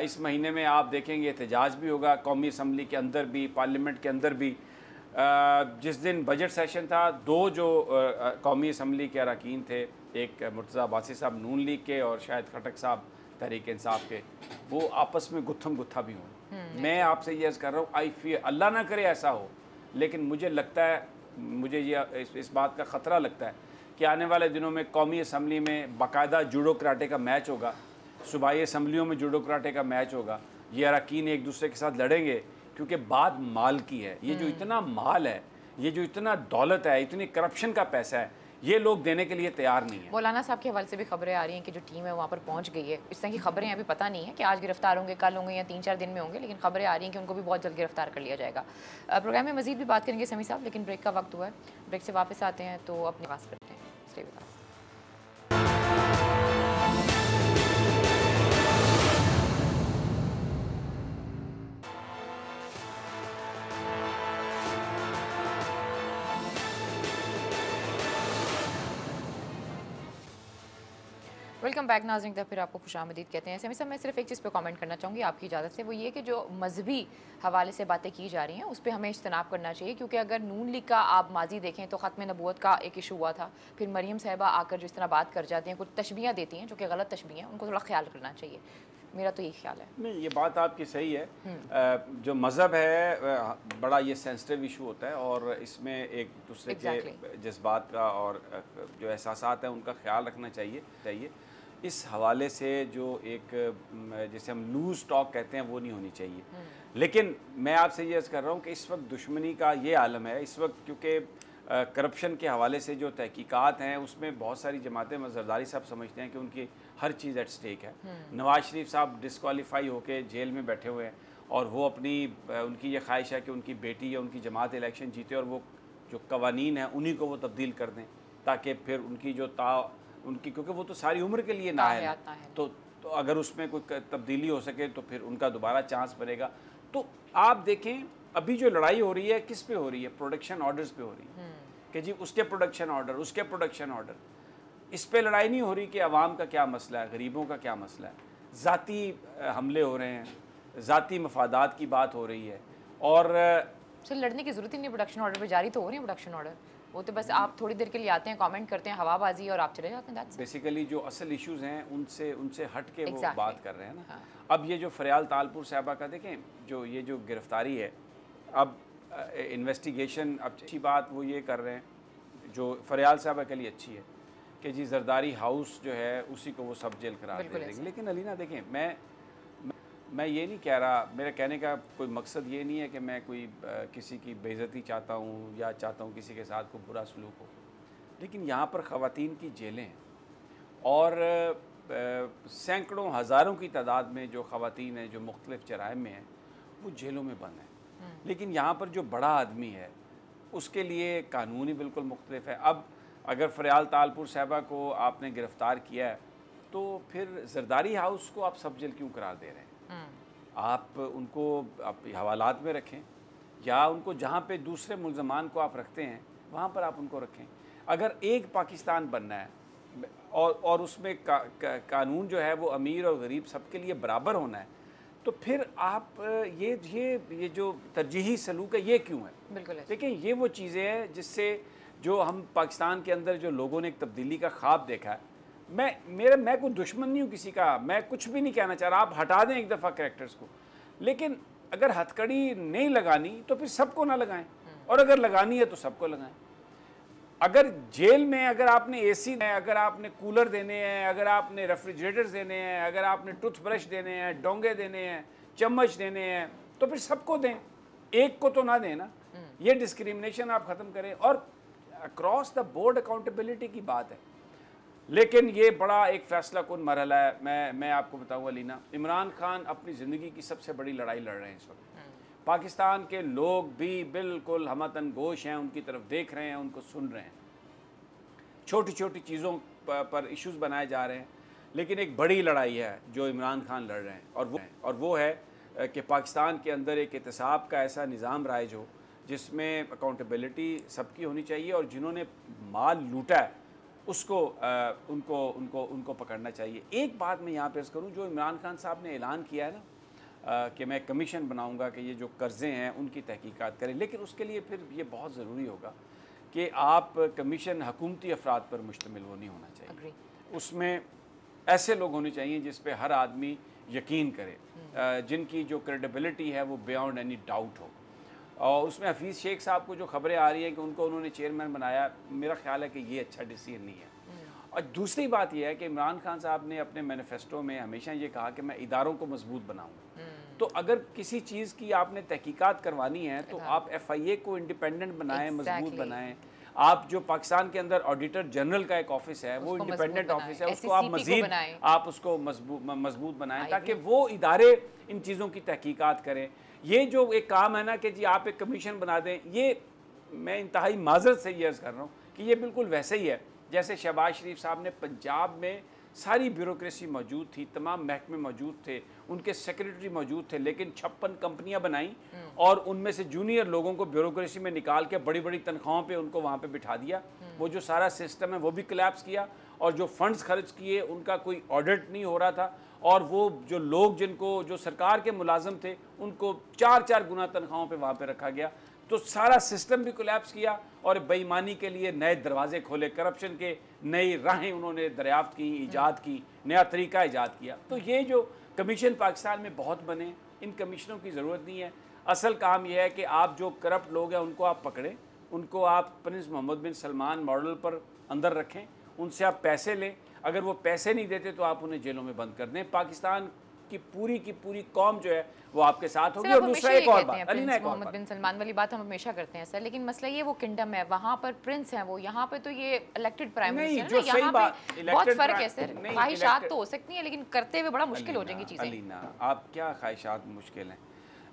इस महीने में आप देखेंगे एहतजाज भी होगा, कौमी असम्बली के अंदर भी, पार्लियामेंट के अंदर भी। जिस दिन बजट सेशन था, दो जो कौमी असम्बली के अरकान थे, एक मुर्तज़ा अब्बासी साहब नून लीग के और शाहिद खटक साहब तहरीक इंसाफ के, वो आपस में गुत्थम गुत्था भी हों। मैं आपसे ये अर्ज़ कर रहा हूँ, आई फील, अल्लाह ना करे ऐसा हो, लेकिन मुझे लगता है, मुझे ये इस बात का ख़तरा लगता है कि आने वाले दिनों में कौमी असम्बली में बाकायदा जूडो कराटे का मैच होगा, सूबाई असम्बलियों में जूडो कराटे का मैच होगा, ये अरकान एक दूसरे के साथ लड़ेंगे, क्योंकि बात माल की है। ये जो इतना माल है, ये जो इतना दौलत है, इतनी करप्शन का पैसा है, ये लोग देने के लिए तैयार नहीं है। मौलाना साहब के हवाले से भी खबरें आ रही हैं कि जो टीम है वहाँ पर पहुँच गई है। इस तरह की खबरें अभी पता नहीं है कि आज गिरफ्तार होंगे, कल होंगे या 3-4 दिन में होंगे, लेकिन खबरें आ रही हैं कि उनको भी बहुत जल्द गिरफ्तार कर लिया जाएगा। प्रोग्राम में मजीद भी बात करेंगे समी साहब, लेकिन ब्रेक का वक्त हुआ है। ब्रेक से वापस आते हैं तो अपनी बात करते हैं। Stay with us. Welcome back नाज़रीन, फिर आपको खुशामदीद कहते हैं। समी साहब, मैं सिर्फ एक चीज़ पे कमेंट करना चाहूँगी आपकी इजाज़त से, वो ये कि जो मजहबी हवाले से बातें की जा रही हैं उस पर हमें इज्तनाब करना चाहिए, क्योंकि अगर नून लीग का आप माजी देखें तो ख़त्म नबूवत का एक इशू हुआ था, फिर मरियम साहिबा आकर जो इस तरह बात कर जाती हैं, कुछ तशबीह देती हैं जो कि गलत तशबीह हैं, उनको थोड़ा ख्याल करना चाहिए। मेरा तो यही ख्याल है। नहीं, ये बात आपकी सही है। जो मज़हब है बड़ा ये सेंसिटिव इशू होता है, और इसमें एक दूसरे के जज्बात का और जो एहसासात हैं उनका ख्याल रखना चाहिए। इस हवाले से जो एक जैसे हम लूज टॉक कहते हैं वो नहीं होनी चाहिए। लेकिन मैं आपसे ये अर्ज़ कर रहा हूँ कि इस वक्त दुश्मनी का ये आलम है इस वक्त, क्योंकि करप्शन के हवाले से जो तहकीकात हैं उसमें बहुत सारी जमातें, जरदारी साहब समझते हैं कि उनकी हर चीज़ एट स्टेक है। नवाज शरीफ साहब डिस्क्वालीफाई होकर जेल में बैठे हुए हैं, और वो उनकी ये ख्वाहिश है कि उनकी बेटी या उनकी जमात इलेक्शन जीते और वो जो कवानीन हैं उन्हीं को वो तब्दील कर दें, ताकि फिर उनकी जो क्योंकि वो तो सारी उम्र के लिए नाअहल है, तो अगर उसमें कोई तब्दीली हो सके तो फिर उनका दोबारा चांस बनेगा। तो आप देखें अभी जो लड़ाई हो रही है किस पे हो रही है? प्रोडक्शन ऑर्डर्स पे हो रही है कि जी उसके प्रोडक्शन ऑर्डर, उसके प्रोडक्शन ऑर्डर। इस पे लड़ाई नहीं हो रही कि अवाम का क्या मसला है, गरीबों का क्या मसला है। ज़ाती हमले हो रहे हैं, ज़ाती मफादात की बात हो रही है, और सर लड़ने की ज़रूरत ही नहीं। प्रोडक्शन ऑर्डर पे जारी तो हो रही है प्रोडक्शन ऑर्डर, वो तो बस आप थोड़ी देर के लिए आते हैं, कमेंट करते हैं, हवाबाजी, और आप चले जाते हैं। बेसिकली जो असल इश्यूज हैं उनसे हट के वो बात कर रहे हैं ना। अब ये जो फरियाल तालपुर साहबा का देखें, जो ये जो गिरफ्तारी है, अब इन्वेस्टिगेशन, अब अच्छी बात वो ये कर रहे हैं जो फरियाल साहबा के लिए अच्छी है कि जी जरदारी हाउस जो है उसी को वो सब जेल करार दे देंगे। लेकिन अलीना देखें, मैं मैं ये नहीं कह रहा, मेरा कहने का कोई मकसद ये नहीं है कि मैं कोई किसी की बेइज्जती चाहता हूँ या चाहता हूँ किसी के साथ कोई बुरा सलूक हो, लेकिन यहाँ पर ख़वातीन की जेलें हैं और सैकड़ों हज़ारों की तादाद में जो ख़वातीन हैं जो मुख्तलिफ़ जराइम में हैं वो जेलों में बंद हैं। लेकिन यहाँ पर जो बड़ा आदमी है उसके लिए कानून ही बिल्कुल मुख्तलिफ है। अब अगर फ़रियाल तालपुर साहिबा को आपने गिरफ़्तार किया है तो फिर जरदारी हाउस को आप सब जेल क्यों करार दे रहे हैं? आप उनको आप हवालात में रखें या उनको जहाँ पे दूसरे मुल्ज़मान को आप रखते हैं वहाँ पर आप उनको रखें। अगर एक पाकिस्तान बनना है और उसमें कानून जो है वो अमीर और गरीब सबके लिए बराबर होना है, तो फिर आप ये जो तरजीही सलूक है ये क्यों है? बिल्कुल। देखिए ये वो चीज़ें हैं जिससे जो हम पाकिस्तान के अंदर जो लोगों ने एक तब्दीली का ख्वाब देखा है, मैं कोई दुश्मन नहीं हूँ किसी का, मैं कुछ भी नहीं कहना चाह रहा, आप हटा दें एक दफ़ा कैरेक्टर्स को, लेकिन अगर हथकड़ी नहीं लगानी तो फिर सबको ना लगाएं, और अगर लगानी है तो सबको लगाएं। अगर जेल में अगर आपने एसी है, अगर आपने कूलर देने हैं, अगर आपने रेफ्रिजरेटर्स देने हैं, अगर आपने टूथब्रश देने हैं, डोंगे देने हैं, चम्मच देने हैं, तो फिर सबको दें, एक को तो ना दें ना। ये डिस्क्रिमिनेशन आप ख़त्म करें और अक्रॉस द बोर्ड अकाउंटेबिलिटी की बात है। लेकिन ये बड़ा एक फ़ैसला कुन मरहला है। मैं आपको बताऊँ अलीना, इमरान खान अपनी ज़िंदगी की सबसे बड़ी लड़ाई लड़ रहे हैं इस वक्त। पाकिस्तान के लोग भी बिल्कुल हमतन गोश हैं, उनकी तरफ देख रहे हैं, उनको सुन रहे हैं। छोटी छोटी चीज़ों पर इश्यूज़ बनाए जा रहे हैं, लेकिन एक बड़ी लड़ाई है जो इमरान खान लड़ रहे हैं, और वो है कि पाकिस्तान के अंदर एक एहतसाब का ऐसा निज़ाम राइज हो जिसमें अकाउंटेबिलिटी सबकी होनी चाहिए, और जिन्होंने माल लूटा है उसको उनको पकड़ना चाहिए। एक बात मैं यहाँ पे अर्ज़ करूँ, जो इमरान खान साहब ने ऐलान किया है ना कि मैं कमीशन बनाऊंगा कि ये जो कर्ज़े हैं उनकी तहकीकात करें, लेकिन उसके लिए फिर ये बहुत ज़रूरी होगा कि आप कमीशन हुकूमती अफराद पर मुश्तमिल वो नहीं होना चाहिए। उसमें ऐसे लोग होने चाहिए जिस पे हर आदमी यकीन करे, जिनकी जो क्रेडिबिलिटी है वो बियॉन्ड एनी डाउट हो। और उसमें हफीज़ शेख साहब को जो खबरें आ रही हैं कि उनको उन्होंने चेयरमैन बनाया, मेरा ख्याल है कि ये अच्छा डिसीजन नहीं है। और दूसरी बात यह है कि इमरान खान साहब ने अपने मैनिफेस्टो में हमेशा ये कहा कि मैं इदारों को मजबूत बनाऊंगा। तो अगर किसी चीज़ की आपने तहकीकात करवानी है तो आप FIA को इंडिपेंडेंट बनाएं, मजबूत बनाएं। आप जो पाकिस्तान के अंदर ऑडिटर जनरल का एक ऑफिस है वो इंडिपेंडेंट ऑफिस है, उसको आप मजीद आप उसको मजबूत बनाएं ताकि वो इदारे इन चीज़ों की तहकीकात करें। ये जो एक काम है ना कि जी आप एक कमीशन बना दें, ये मैं इंतहाई माजरत से ये अर्ज़ कर रहा हूँ कि ये बिल्कुल वैसे ही है जैसे शहबाज शरीफ साहब ने पंजाब में सारी ब्यूरोक्रेसी मौजूद थी, तमाम महकमे मौजूद थे, उनके सेक्रेटरी मौजूद थे, लेकिन 56 कंपनियां बनाई और उनमें से जूनियर लोगों को ब्यूरोक्रेसी में निकाल के बड़ी बड़ी तनख्वाहों पे उनको वहाँ पे बिठा दिया। वो जो सारा सिस्टम है वो भी कोलैप्स किया, और जो फंड्स खर्च किए उनका कोई ऑडिट नहीं हो रहा था, और वो जो लोग जिनको जो सरकार के मुलाजम थे उनको 4-4 गुना तनख्वाहों पे वहाँ पे रखा गया। तो सारा सिस्टम भी कोलैप्स किया और बेईमानी के लिए नए दरवाजे खोले, करप्शन के नई राहें उन्होंने दरियाफ्त की, ईजाद की, नया तरीका ईजाद किया। तो ये जो कमीशन पाकिस्तान में बहुत बने, इन कमीशनों की ज़रूरत नहीं है। असल काम यह है कि आप जो करप्ट लोग हैं उनको आप पकड़ें, उनको आप प्रिंस मोहम्मद बिन सलमान मॉडल पर अंदर रखें, उनसे आप पैसे लें, अगर वो पैसे नहीं देते तो आप उन्हें जेलों में बंद कर दें। पाकिस्तान की पूरी कौम जो है वो आपके साथ होगी। और दूसरा एक और बात, मोहम्मद बिन सलमान वाली बात हम हमेशा करते हैं सर, लेकिन मसला ये वो किंगडम है, वहाँ पर प्रिंस हैं वो, यहाँ पे तो ये इलेक्टेड प्राइम मिनिस्टर है, यहाँ पे बहुत फर्क है सर। ख्वाहिशात तो हो सकती हैं लेकिन करते हुए बड़ा मुश्किल हो जाएंगी चीज़ें। अलीना, आप क्या ख्वाहिशात मुश्किल हैं?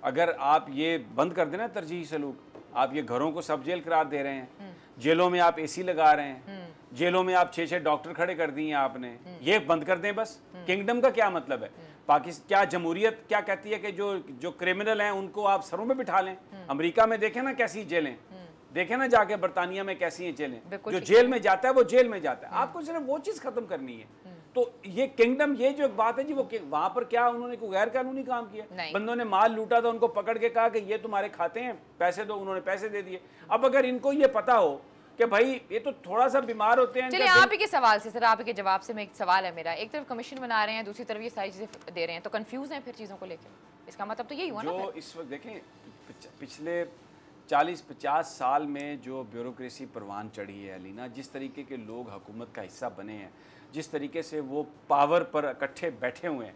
अगर आप ये बंद कर देना तरजीही सलूक, आप ये घरों को सब जेल करार दे रहे हैं, जेलों में आप AC लगा रहे हैं, जेलों में आप 6-6 डॉक्टर खड़े कर दिए आपने, ये बंद कर दें बस। किंगडम का क्या मतलब है? पाकिस्तान क्या जमहूरियत क्या कहती है कि जो क्रिमिनल हैं उनको आप सरों में बिठा लें? अमेरिका में देखें ना कैसी जेलें, देखें ना जाके बरतानिया में कैसी हैं जेलें, जो जेल में जाता है वो जेल में जाता है। आपको सिर्फ वो चीज़ खत्म करनी है। तो ये किंगडम, ये जो बात है जी, वो वहां पर क्या उन्होंने कोई गैर कानूनी काम किया? बंदों ने माल लूटा था, उनको पकड़ के कहा कि ये तुम्हारे खाते हैं, पैसे दो, उन्होंने पैसे दे दिए। अब अगर इनको ये पता हो कि भाई ये तो थोड़ा सा बीमार होते हैं। चलिए आप ही के सवाल से सर, आप ही के जवाब से मैं एक सवाल है मेरा, एक तरफ कमीशन बना रहे हैं, दूसरी तरफ ये सारी चीजें दे रहे हैं, तो कंफ्यूज हैं फिर चीजों को लेकर? इसका मतलब तो यही हुआ ना। जो इस वक्त देखें पिछले 40-50 साल में जो ब्यूरोक्रेसी परवान चढ़ी है अलीना, जिस तरीके के लोग हुकूमत का हिस्सा बने हैं, जिस तरीके से वो पावर पर इकट्ठे बैठे हुए हैं,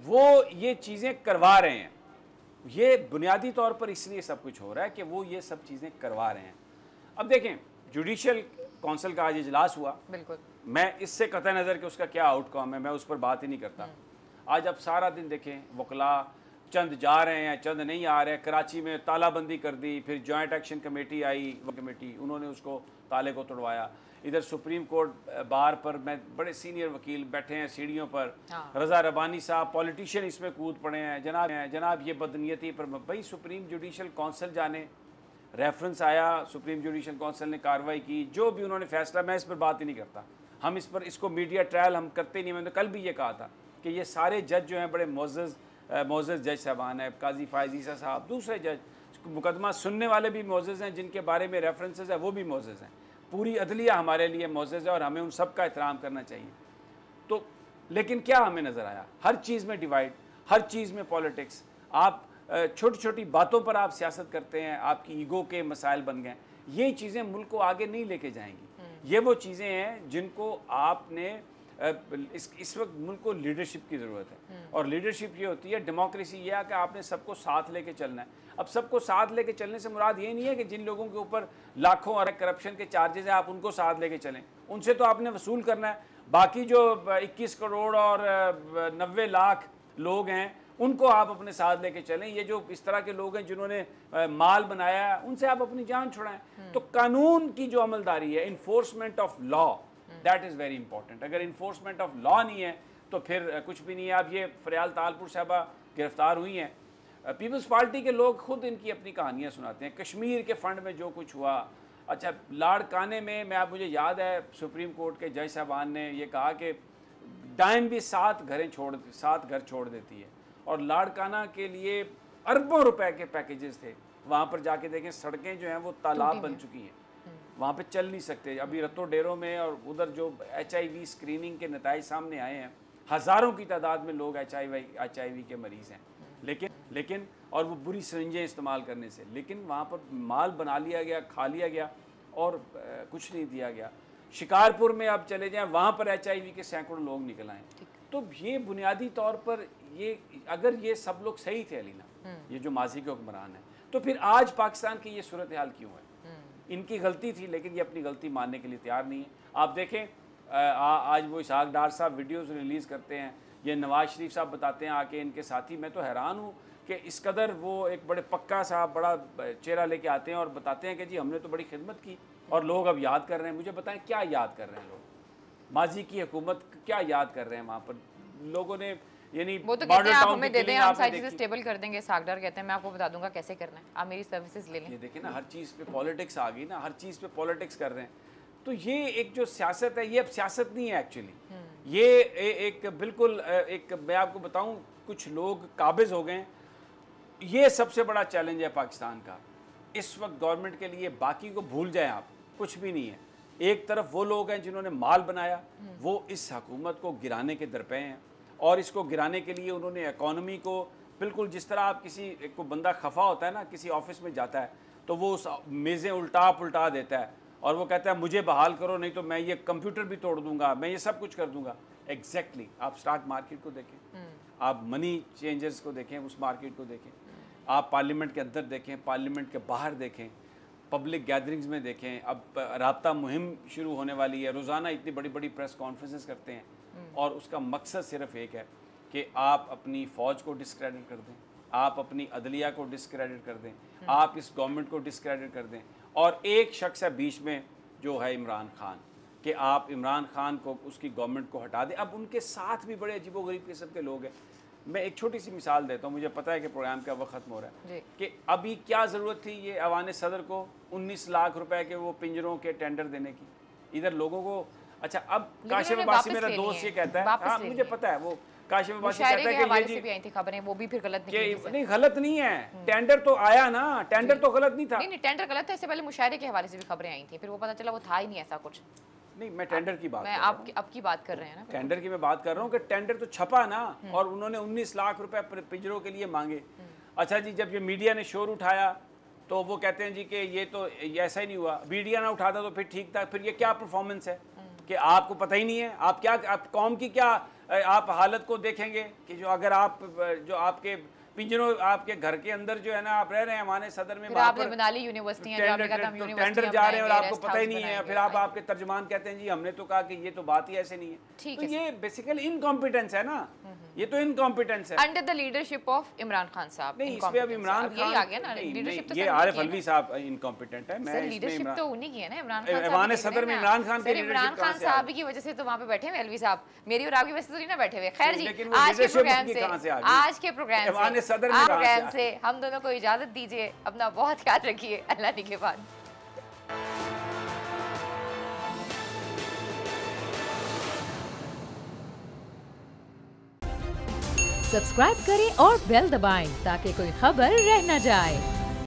वो ये चीज़ें करवा रहे हैं। ये बुनियादी तौर पर इसलिए सब कुछ हो रहा है कि वो ये सब चीज़ें करवा रहे हैं। अब देखें, जुडिशल काउंसिल का आज इजलास हुआ, बिल्कुल, मैं इससे कतई नज़र कि उसका क्या आउटकम है मैं उस पर बात ही नहीं करता। आज आप सारा दिन देखें, वकला चंद जा रहे हैं, चंद नहीं आ रहे हैं। कराची में तालाबंदी कर दी, फिर जॉइंट एक्शन कमेटी आई, वो कमेटी उन्होंने उसको ताले को तोड़वाया। इधर सुप्रीम कोर्ट बार पर मैं बड़े सीनियर वकील बैठे हैं सीढ़ियों पर, रज़ा रबानी साहब पॉलिटिशियन इसमें कूद पड़े हैं, जनाब ये बदनीयती पर। भाई सुप्रीम जुडिशल काउंसिल जाने, रेफरेंस आया, सुप्रीम जुडिशल काउंसिल ने कार्रवाई की, जो भी उन्होंने फैसला, मैं इस पर बात ही नहीं करता। हम इस पर इसको मीडिया ट्रायल हम करते ही नहीं। मैंने कल भी ये कहा था कि ये सारे जज जो हैं बड़े मोअज़्ज़ज़ जज साहबान है, काजी फ़ायज़ ईसा साहब, दूसरे जज, मुकदमा सुनने वाले भी मोअज़्ज़ज़ हैं, जिनके बारे में रेफरेंसेस है वो भी मोअज़्ज़ज़ हैं। पूरी अदलिया हमारे लिए मोअज़्ज़ज़ है और हमें उन सब का एहतराम करना चाहिए। तो लेकिन क्या हमें नज़र आया, हर चीज़ में डिवाइड, हर चीज़ में पॉलिटिक्स। आप छोटी छोटी बातों पर आप सियासत करते हैं, आपकी ईगो के मसाइल बन गए। ये चीज़ें मुल्क को आगे नहीं लेके जाएंगी। ये वो चीज़ें हैं जिनको आपने इस वक्त मुल्क को लीडरशिप की ज़रूरत है। और लीडरशिप ये होती है, डेमोक्रेसी ये है कि आपने सबको साथ लेके चलना है। अब सबको साथ लेके चलने से मुराद ये नहीं है कि जिन लोगों के ऊपर लाखों और करप्शन के चार्जेस हैं आप उनको साथ लेके चलें, उनसे तो आपने वसूल करना है। बाकी जो 21 करोड़ और 90 लाख लोग हैं उनको आप अपने साथ लेके चलें। ये जो इस तरह के लोग हैं जिन्होंने माल बनाया है, उनसे आप अपनी जान छुड़ाएं। तो कानून की जो अमलदारी है, enforcement of law, that is very important. अगर इन्फोर्समेंट ऑफ लॉ नहीं है तो फिर कुछ भी नहीं है। अब ये फरियाल तालपुर साहबा गिरफ्तार हुई हैं, पीपल्स पार्टी के लोग खुद इनकी अपनी कहानियाँ सुनाते हैं। कश्मीर के फंड में जो कुछ हुआ, अच्छा लाड़काने में मुझे याद है सुप्रीम कोर्ट के जज साहबान ने ये कहा कि डाइम भी 7 घर छोड़ देती है, और लाड़काना के लिए अरबों रुपए के पैकेजेस थे। वहाँ पर जाके देखें, सड़कें जो हैं वो तालाब बन चुकी हैं, वहाँ पे चल नहीं सकते। अभी रत्तो डेरों में और उधर जो HIV स्क्रीनिंग के नताइज सामने आए हैं, हज़ारों की तादाद में लोग HIV के मरीज़ हैं। लेकिन और वो बुरी सिरिंजें इस्तेमाल करने से, लेकिन वहाँ पर माल बना लिया गया, खा लिया गया और कुछ नहीं दिया गया। शिकारपुर में आप चले जाएं, वहाँ पर HIV के सैकड़ों लोग निकल आए। तो ये बुनियादी तौर पर ये अगर ये सब लोग सही थे अलीना, ये जो माजी के हुक्मरान हैं, तो फिर आज पाकिस्तान की ये सूरत हाल क्यों है? इनकी गलती थी, लेकिन ये अपनी गलती मानने के लिए तैयार नहीं है। आप देखें आज वो इसहाक डार साहब वीडियोस रिलीज़ करते हैं, ये नवाज शरीफ साहब बताते हैं आके इनके साथी। मैं तो हैरान हूँ कि इस कदर वो एक बड़े पक्का साहब बड़ा चेहरा लेके आते हैं और बताते हैं कि जी हमने तो बड़ी खिदमत की और लोग अब याद कर रहे हैं। मुझे बताएं क्या याद कर रहे हैं लोग? माजी की हुकूमत क्या याद कर रहे हैं? वहाँ पर लोगों ने यानी वो तो कहते हैं आप हमें दे दें, हम सारी चीज़ें स्टेबल कर देंगे। सागदार कहते हैं मैं आपको बता दूंगा कैसे करना है, आप मेरी सर्विसेज ले लें। ये देखिए ना, हर चीज़ पे पॉलिटिक्स आ गई ना, हर चीज़ पे पॉलिटिक्स कर रहे हैं। तो ये एक जो सियासत है, ये अब सियासत नहीं है एक्चुअली। ये एक बिल्कुल एक, मैं आपको बताऊं, कुछ लोग काबिज हो गए। ये सबसे बड़ा चैलेंज है पाकिस्तान का इस वक्त गवर्नमेंट के लिए। बाकी को भूल जाएं आप, कुछ भी नहीं है। एक तरफ वो लोग हैं जिन्होंने माल बनाया, वो इस हुकूमत को गिराने के दरपे हैं, और इसको गिराने के लिए उन्होंने इकॉनमी को बिल्कुल, जिस तरह आप किसी को बंदा खफा होता है ना, किसी ऑफिस में जाता है तो वो उस मेज़ें उल्टा पुल्टा देता है और वो कहता है मुझे बहाल करो, नहीं तो मैं ये कंप्यूटर भी तोड़ दूंगा, मैं ये सब कुछ कर दूंगा। एग्जैक्टली आप स्टॉक मार्केट को देखें, आप मनी चेंजर्स को देखें, उस मार्केट को देखें, आप पार्लियामेंट के अंदर देखें, पार्लियामेंट के बाहर देखें, पब्लिक गैदरिंग्स में देखें। अब राब्ता मुहिम शुरू होने वाली है, रोज़ाना इतनी बड़ी बड़ी प्रेस कॉन्फ्रेंसेस करते हैं और उसका मकसद सिर्फ एक है कि आप अपनी फ़ौज को डिस्क्रेडिट कर दें, आप अपनी अदलिया को डिस्क्रेडिट कर दें, आप इस गवर्नमेंट को डिस्क्रेडिट कर दें। और एक शख्स है बीच में जो है इमरान खान, कि आप इमरान खान को, उसकी गवर्नमेंट को हटा दें। अब उनके साथ भी बड़े अजीबोगरीब किस्म के लोग हैं। मैं एक छोटी सी मिसाल देता हूँ, मुझे पता है कि प्रोग्राम का वक्त ख़त्म हो रहा है, कि अभी क्या ज़रूरत थी ये अवान सदर को 19 लाख रुपए के वो पिंजरों के टेंडर देने की? इधर लोगों को, अच्छा अब काशिफ अब्बासी मेरा दोस्त ये कहता है, हाँ मुझे पता है, वो काशिफ अब्बासी कहता है कि ये भी आई थी खबरें, वो भी फिर गलत नहीं, गलत नहीं है, टेंडर तो आया ना, टेंडर तो गलत नहीं था। नहीं टेंडर गलत था, इससे पहले मुशायरे के हवाले से भी खबरें आई थी, फिर वो पता चला वो था ही नहीं ऐसा कुछ। नहीं, मैं टेंडर की बात, मैं आपकी बात कर रहे हैं ना, टेंडर की मैं बात कर रहा हूँ कि टेंडर तो छपा ना, और उन्होंने 19 लाख रुपए पिंजरों के लिए मांगे। अच्छा जी, जब ये मीडिया ने शोर उठाया तो वो कहते हैं जी कि ये तो ऐसा ही नहीं हुआ, मीडिया ना उठाता तो फिर ठीक था। फिर ये क्या परफॉर्मेंस है कि आपको पता ही नहीं है। आप क्या, आप कौम की क्या आप हालत को देखेंगे कि जो अगर आप जो आपके पिंजरों आपके घर के अंदर जो है ना आप रह रहे हैं हमारे सदर में, आपने बना ली यूनिवर्सिटी टेंडर जा रहे हैं और आपको पता ही नहीं है, फिर आप आपके तर्जमान कहते हैं जी हमने तो कहा कि ये तो बात ही ऐसे नहीं है। तो ये बेसिकली इनकॉम्पिटेंस है ना, ये तो इनकॉम्पिटेंस है under the leadership of Imran Khan साहब। नहीं, इसमें अब इमरान खान आ गया ना, लीडरशिप तो ये आरिफ अलवी साहब इनकॉम्पिटेंट है। मैं लीडरशिप तो उन्हीं की है ना, इमरान खान ऐवान सदर में इमरान खान के इमरान खान साहब की वजह से तो वहाँ पे बैठे हुए अलवी साहब, मेरी और आपकी वजह से तो नहीं ना बैठे हुए। खैर जी, आज के प्रोग्राम से हम दोनों को इजाजत दीजिए। अपना बहुत ख्याल रखिए। अल्लाह निगहबान। सब्सक्राइब करें और बेल दबाएं ताकि कोई खबर रह न जाए।